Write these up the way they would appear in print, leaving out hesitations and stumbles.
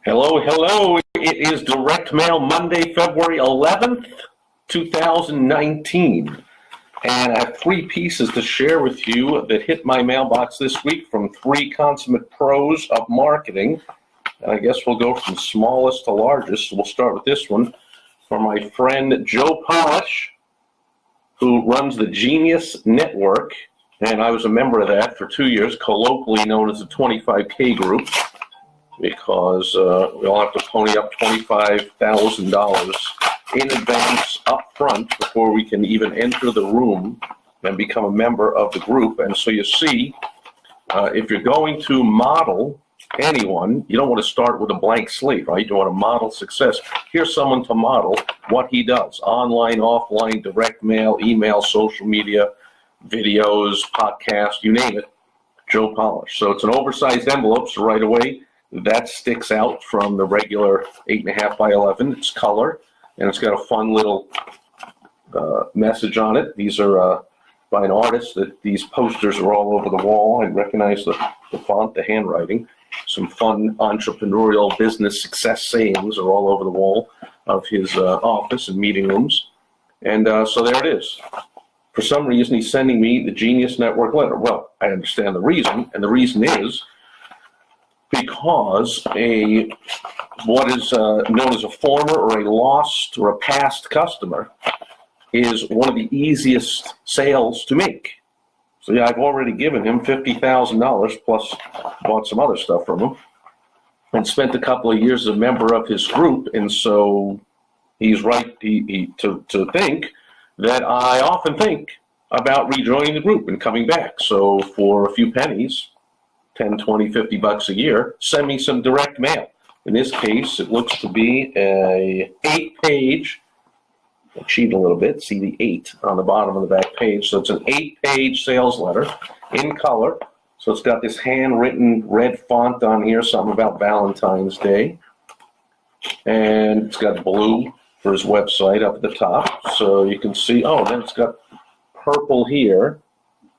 Hello, hello. It is Direct Mail Monday, February 11th, 2019. And I have three pieces to share with you that hit my mailbox this week from three consummate pros of marketing. And I guess we'll go from smallest to largest. We'll start with this one from my friend Joe Polish, who runs the Genius Network. And I was a member of that for 2 years, colloquially known as the 25K group, because we all have to pony up $25,000 in advance up front before we can even enter the room and become a member of the group. And so you see, if you're going to model anyone, you don't want to start with a blank slate, right? You want to model success. Here's someone to model what he does: online, offline, direct mail, email, social media, videos, podcast, you name it, Joe Polish. So it's an oversized envelope, so right away, that sticks out from the regular 8.5 by 11. It's color, and it's got a fun little message on it. These are by an artist. That these posters are all over the wall. I recognize the font, the handwriting. Some fun entrepreneurial business success sayings are all over the wall of his office and meeting rooms. And so there it is. For some reason, he's sending me the Genius Network letter. Well, I understand the reason, and the reason is because what is known as a former or a lost or a past customer is one of the easiest sales to make. So yeah, I've already given him $50,000 plus bought some other stuff from him and spent a couple of years as a member of his group. And so he's right to think that I often think about rejoining the group and coming back. So for a few pennies, 10, 20, 50 bucks a year, send me some direct mail. In this case, it looks to be a 8-page, I cheat a little bit, see the 8 on the bottom of the back page. So it's an 8-page sales letter in color. So it's got this handwritten red font on here, something about Valentine's Day. And it's got blue for his website up at the top. So you can see, oh, then it's got purple here.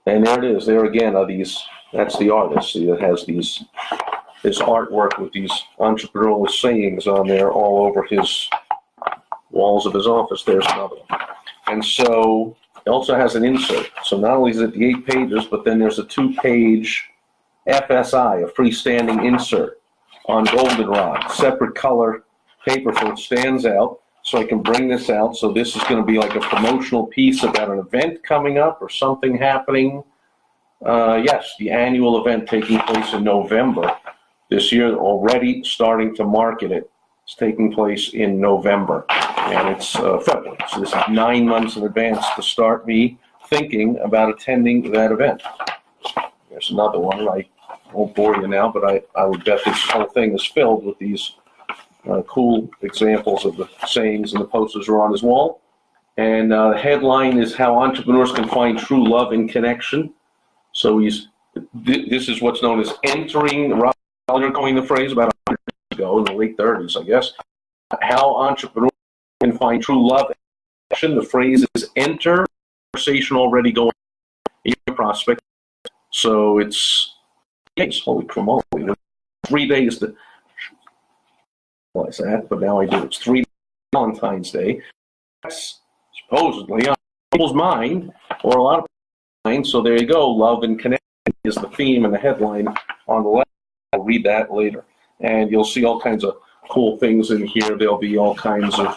And there it is. There again are these. That's the artist. See, it has this artwork with these entrepreneurial sayings on there all over his walls of his office. There's another one. And so it also has an insert. So not only is it the 8 pages, but then there's a 2-page FSI, a freestanding insert on goldenrod, separate color paper so it stands out. So I can bring this out. So this is going to be like a promotional piece about an event coming up or something happening. Yes, the annual event taking place in November this year, already starting to market it. It's taking place in November, and it's February. So this is 9 months in advance to start me thinking about attending that event. There's another one. I won't bore you now, but I would bet this whole thing is filled with these cool examples of the sayings, and the posters are on his wall. And the headline is How Entrepreneurs Can Find True Love and Connection. So this is what's known as entering, Roger coined the phrase about 100 years ago in the late 30s, I guess. How entrepreneurs can find true love and connection. The phrase is enter conversation already going in your prospect. So it's holy cremoli. 3 days to realize that, but now I do. It's 3 days Valentine's Day. That's supposedly on people's mind, or a lot of people's mind. So there you go. Love and connection is the theme and the headline on the left. I'll read that later. And you'll see all kinds of cool things in here. There'll be all kinds of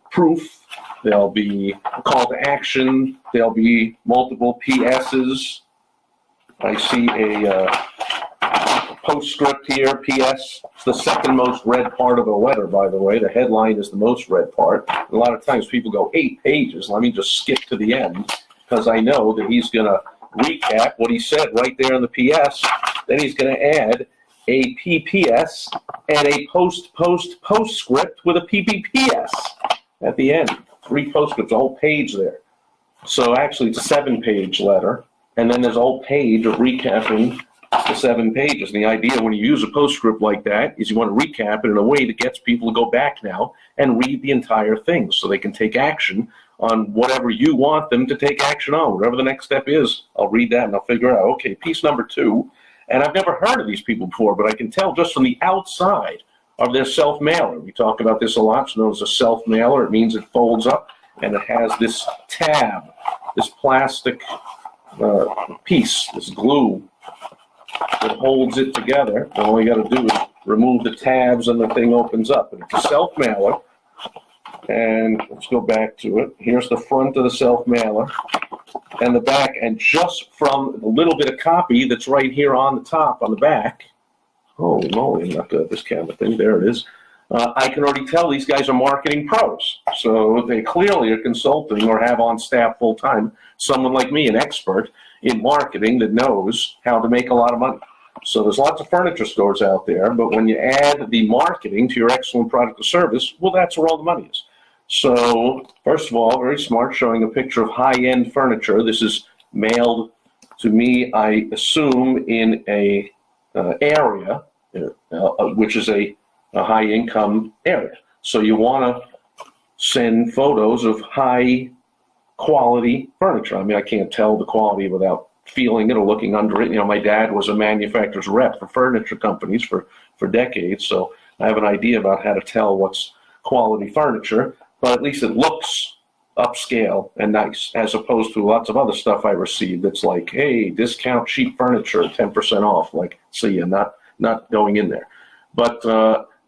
proof. There'll be a call to action. There'll be multiple PSs. I see a postscript here, PS. It's the second most read part of the letter, by the way. The headline is the most read part. A lot of times people go 8 pages. Let me just skip to the end, because I know that he's going to recap what he said right there in the PS. Then he's going to add a PPS and a postscript with a PPPS at the end. 3 postscripts, a whole page there. So actually it's a 7-page letter, and then there's a whole page of recapping the 7 pages. And the idea when you use a postscript like that is you want to recap it in a way that gets people to go back now and read the entire thing so they can take action on whatever you want them to take action on. Whatever the next step is, I'll read that and I'll figure out, okay, piece number 2, And I've never heard of these people before, but I can tell just from the outside of their self-mailer. We talk about this a lot. It's known as a self-mailer. It means it folds up and it has this tab, this plastic piece, this glue that holds it together. And all you got to do is remove the tabs and the thing opens up. And it's a self-mailer. And let's go back to it. Here's the front of the self-mailer and the back. And just from the little bit of copy that's right here on the top, on the back, holy moly, I'm not good at this camera thing. There it is. I can already tell these guys are marketing pros. So they clearly are consulting or have on staff full-time someone like me, an expert in marketing that knows how to make a lot of money. So there's lots of furniture stores out there, but when you add the marketing to your excellent product or service, well, that's where all the money is. So first of all, very smart, showing a picture of high-end furniture. This is mailed to me, I assume, in a area, which is a high-income area. So you want to send photos of high-quality furniture. I mean, I can't tell the quality without feeling it or looking under it. You know, my dad was a manufacturer's rep for furniture companies for decades, so I have an idea about how to tell what's quality furniture, but at least it looks upscale and nice, as opposed to lots of other stuff I receive that's like, hey, discount cheap furniture, 10% off. Like, see, I'm not going in there. But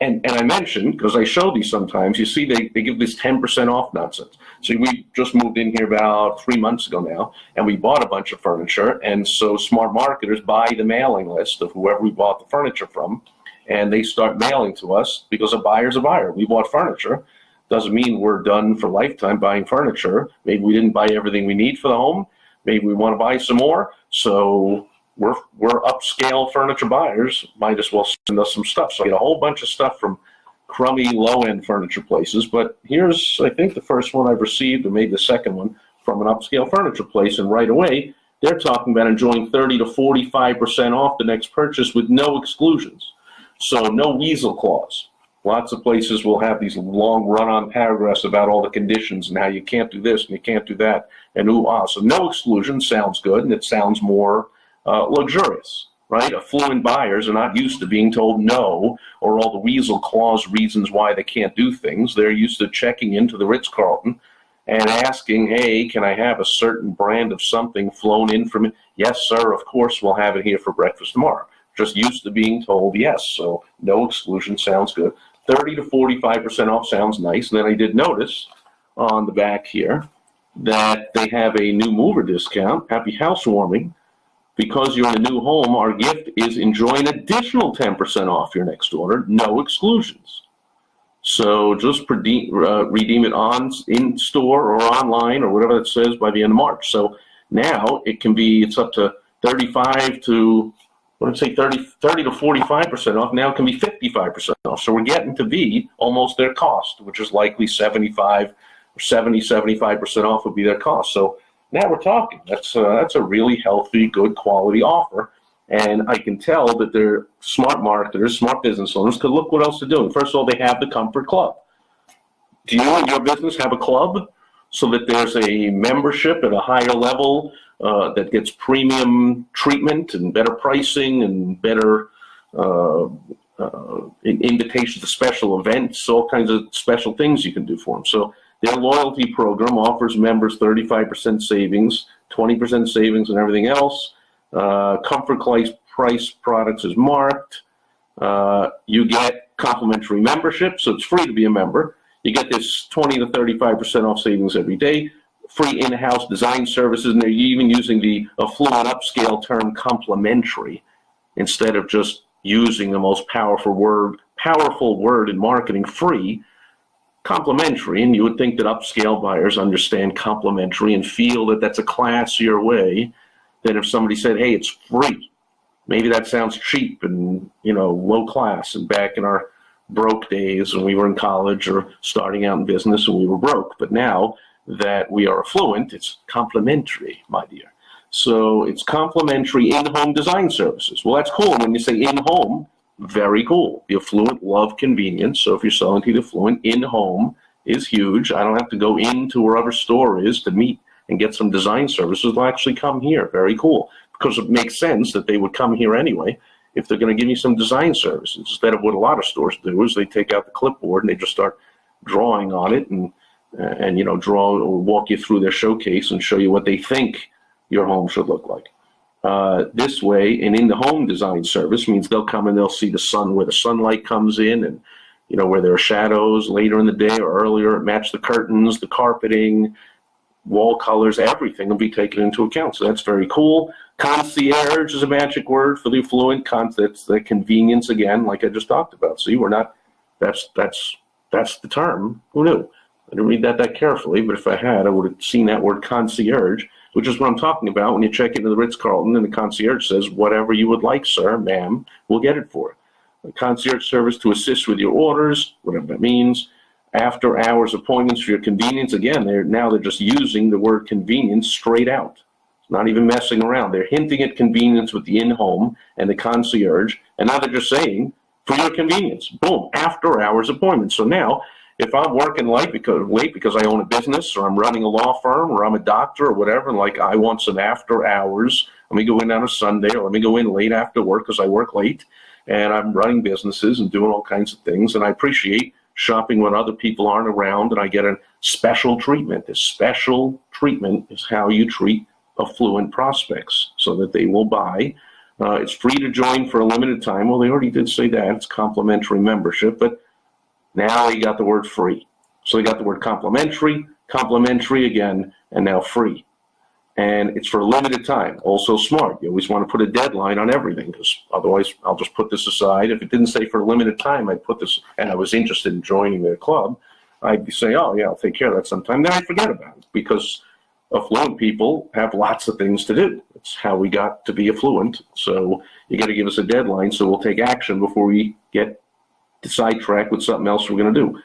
and I mentioned, because I show these sometimes, you see they give this 10% off nonsense. So we just moved in here about 3 months ago now, and we bought a bunch of furniture, and so smart marketers buy the mailing list of whoever we bought the furniture from, and they start mailing to us because a buyer's a buyer. We bought furniture. Doesn't mean we're done for lifetime buying furniture. Maybe we didn't buy everything we need for the home. Maybe we want to buy some more. So we're upscale furniture buyers. Might as well send us some stuff. So I get a whole bunch of stuff from crummy low-end furniture places. But here's, I think, the first one I've received, or maybe the second one, from an upscale furniture place. And right away, they're talking about enjoying 30 to 45% off the next purchase with no exclusions. So no weasel clause. Lots of places will have these long run-on paragraphs about all the conditions and how you can't do this and you can't do that, and ooh-ah. So no exclusion sounds good, and it sounds more luxurious, right? Affluent buyers are not used to being told no or all the weasel clause reasons why they can't do things. They're used to checking into the Ritz-Carlton and asking, hey, can I have a certain brand of something flown in from it? Yes, sir, of course, we'll have it here for breakfast tomorrow. Just used to being told yes, so no exclusion sounds good. 30 to 45% off sounds nice. And then I did notice on the back here that they have a new mover discount, happy housewarming. Because you're in a new home, our gift is enjoy an additional 10% off your next order, no exclusions. So just redeem it in store or online or whatever it says by the end of March. So now it's up to 35 to, what did I say, 30 to 45% off. Now it can be 55% off. So we're getting to be almost their cost, which is likely 75 or 75% off would be their cost. So now we're talking. That's a really healthy, good quality offer. And I can tell that they're smart marketers, smart business owners, because look what else they're doing. First of all, they have the Comfort Club. Do you in your business have a club so that there's a membership at a higher level that gets premium treatment and better pricing and better invitations to special events, all kinds of special things you can do for them. So their loyalty program offers members 35% savings, 20% savings and everything else. Comfort Price products is marked. You get complimentary membership, so it's free to be a member. You get this 20 to 35% off savings every day. Free in-house design services, and they're even using the affluent upscale term complimentary instead of just using the most powerful word in marketing, free. Complimentary, and you would think that upscale buyers understand complimentary and feel that that's a classier way than if somebody said, hey, it's free. Maybe that sounds cheap and, low class. And back in our broke days when we were in college or starting out in business and we were broke. But now that we are affluent, it's complimentary, my dear. So it's complimentary in-home design services. Well, that's cool. When you say in-home, very cool. The affluent love convenience. So if you're selling to the affluent, in-home is huge. I don't have to go into wherever store is to meet and get some design services. They'll actually come here. Very cool. because it makes sense that they would come here anyway if they're going to give me some design services. Instead of what a lot of stores do is they take out the clipboard and they just start drawing on it and draw or walk you through their showcase and show you what they think your home should look like. This way, an in-the-home design service means they'll come and they'll see the sun, where the sunlight comes in, and where there are shadows later in the day or earlier, match the curtains, the carpeting, wall colors, everything will be taken into account. So that's very cool. Concierge is a magic word for the affluent. That's the convenience again, like I just talked about. See, we're not, that's the term. Who knew? I didn't read that carefully, but if I had, I would have seen that word concierge, which is what I'm talking about when you check into the Ritz-Carlton and the concierge says, whatever you would like, sir, ma'am, we'll get it for you. A concierge service to assist with your orders, whatever that means. After hours appointments for your convenience. Again, they're just using the word convenience straight out. It's not even messing around. They're hinting at convenience with the in-home and the concierge, and now they're just saying, for your convenience, boom, after hours appointments. So now, if I'm working late because I own a business, or I'm running a law firm, or I'm a doctor or whatever, and like I want some after hours, let me go in on a Sunday, or let me go in late after work because I work late, and I'm running businesses and doing all kinds of things, and I appreciate shopping when other people aren't around, and I get a special treatment. This special treatment is how you treat affluent prospects so that they will buy. It's free to join for a limited time. Well, they already did say that. It's complimentary membership, but now they got the word free. So they got the word complimentary again, and now free. And it's for a limited time. Also smart. You always want to put a deadline on everything, because otherwise I'll just put this aside. If it didn't say for a limited time, I'd put this, and I was interested in joining their club, I'd say, oh yeah, I'll take care of that sometime. Then I forget about it, because affluent people have lots of things to do. It's how we got to be affluent. So you got to give us a deadline so we'll take action before we get sidetracked with something else we're going to do.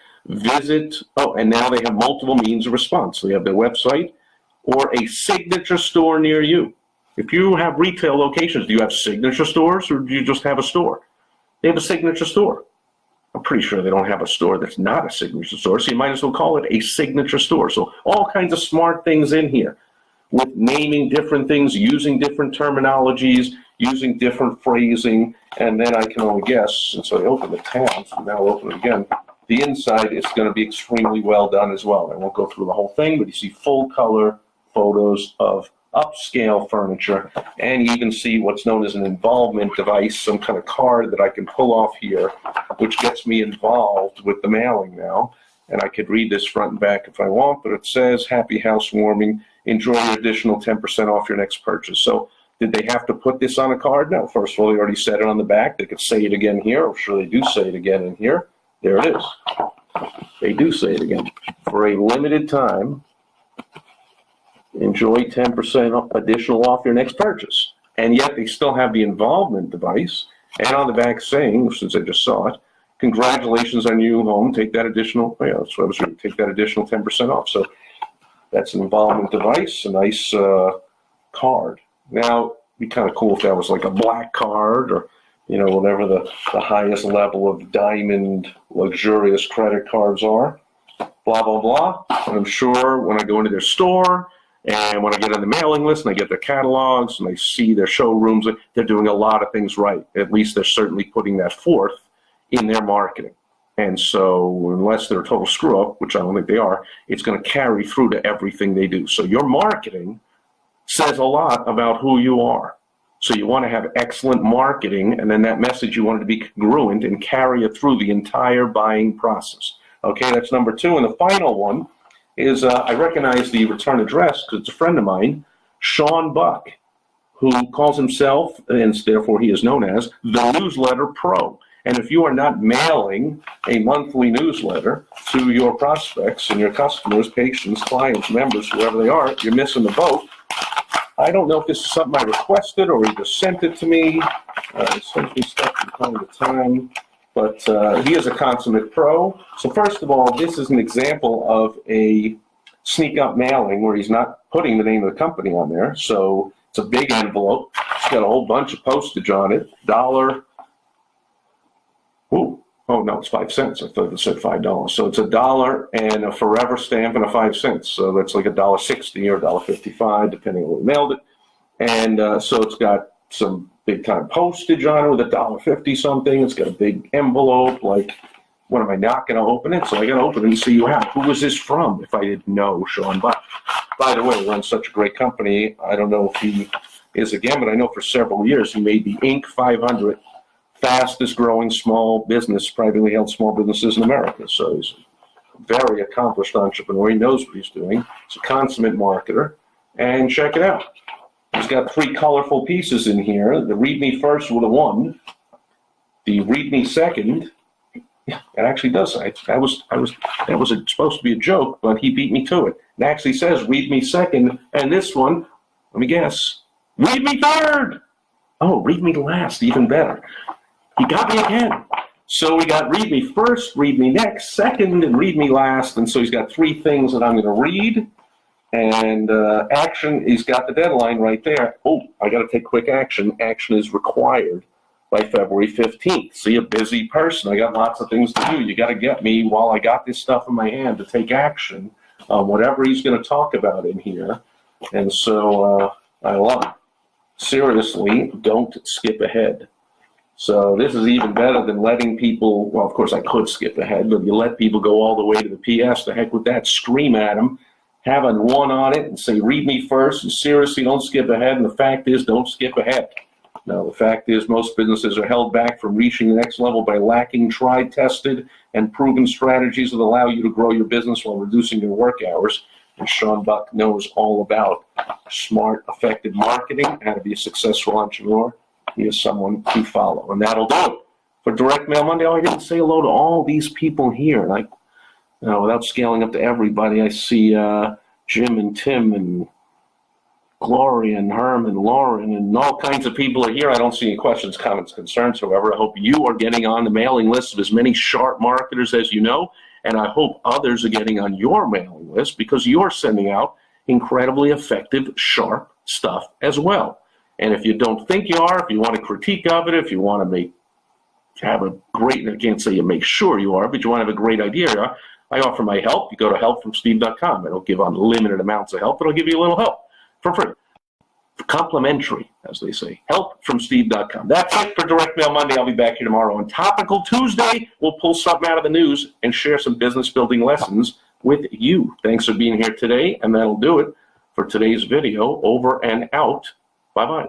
And now they have multiple means of response. They have their website or a signature store near you. If you have retail locations, do you have signature stores, or do you just have a store? They have a signature store. I'm pretty sure they don't have a store that's not a signature store, so you might as well call it a signature store. So all kinds of smart things in here with naming different things, using different terminologies, using different phrasing, and then I can only guess, since I opened the tab, so now I'll open it again, the inside is going to be extremely well done as well. I won't go through the whole thing, but you see full color photos of upscale furniture, and you even see what's known as an involvement device, some kind of card that I can pull off here, which gets me involved with the mailing now. And I could read this front and back if I want, but it says, happy housewarming, enjoy your additional 10% off your next purchase. So did they have to put this on a card? No, first of all, they already said it on the back. They could say it again here. I'm sure they do say it again in here. There it is. They do say it again. For a limited time, enjoy 10% additional off your next purchase. And yet they still have the involvement device, and on the back saying, since I just saw it, congratulations on your new home, take that additional, that's what I was reading, take that additional 10% off. So that's an involvement device, a nice card. Now, it'd be kind of cool if that was like a black card, or whatever the highest level of diamond luxurious credit cards are, blah, blah, blah. And I'm sure when I go into their store, and when I get on the mailing list and I get their catalogs and I see their showrooms, they're doing a lot of things right. At least they're certainly putting that forth in their marketing. And so unless they're a total screw up, which I don't think they are, it's going to carry through to everything they do. So your marketing says a lot about who you are. So you want to have excellent marketing, and then that message you want it to be congruent and carry it through the entire buying process. Okay, that's number two. And the final one is I recognize the return address because it's a friend of mine, Sean Buck, who calls himself, and therefore he is known as, the Newsletter Pro. And if you are not mailing a monthly newsletter to your prospects and your customers, patients, clients, members, whoever they are, you're missing the boat. I don't know if this is something I requested or he just sent it to me. He sends me stuff from time to time. But he is a consummate pro. So first of all, this is an example of a sneak-up mailing where he's not putting the name of the company on there. So it's a big envelope. It's got a whole bunch of postage on it. $1. Ooh. Oh, no, it's 5 cents. I thought it said $5. So it's $1 and a forever stamp and a 5 cents. So that's like $1.60 or $1.55, depending on who mailed it. And so it's got some big time postage on it with $1.50 something. It's got a big envelope. Like, what am I not going to open it? So I got to open it and see you out. Who was this from? If I didn't know Sean Buck. By the way, runs such a great company. I don't know if he is again, but I know for several years he made the Inc. 500 fastest growing small business, privately held small businesses in America. So he's a very accomplished entrepreneur. He knows what he's doing. He's a consummate marketer. And check it out. He's got 3 colorful pieces in here. The read me first with a 1. The read me second. Yeah, it actually does. That was supposed to be a joke, but he beat me to it. It actually says read me second, and this one, let me guess, read me third. Oh, read me last, even better. He got me again. So we got read me first, read me next, second, and read me last. And so he's got 3 things that I'm going to read. And action, he's got the deadline right there. Oh, I got to take quick action. Action is required by February 15th. See, a busy person. I got lots of things to do. You got to get me while I got this stuff in my hand to take action on whatever he's going to talk about in here. And so I love it. Seriously, don't skip ahead. So this is even better than letting people, well, of course I could skip ahead, but you let people go all the way to the PS, the heck with that, scream at them, have a 1 on it and say, read me first, and seriously, don't skip ahead. And the fact is, don't skip ahead. Now, the fact is, most businesses are held back from reaching the next level by lacking tried, tested, and proven strategies that allow you to grow your business while reducing your work hours. And Sean Buck knows all about smart, effective marketing, how to be a successful entrepreneur. He is someone to follow, and that'll do it. For Direct Mail Monday, I didn't say hello to all these people here. Like, without scaling up to everybody, I see Jim and Tim and Gloria and Herm and Lauren and all kinds of people are here. I don't see any questions, comments, concerns. However, I hope you are getting on the mailing list of as many sharp marketers as you know, and I hope others are getting on your mailing list because you're sending out incredibly effective, sharp stuff as well. And if you don't think you are, if you want a critique of it, if you want to have a great, I can't say you make sure you are, but you want to have a great idea, I offer my help. You go to helpfromsteve.com. I don't give unlimited amounts of help, but I'll give you a little help for free. Complimentary, as they say. Helpfromsteve.com. That's it for Direct Mail Monday. I'll be back here tomorrow. On Topical Tuesday, we'll pull something out of the news and share some business building lessons with you. Thanks for being here today, and that'll do it for today's video. Over and out. Bye-bye.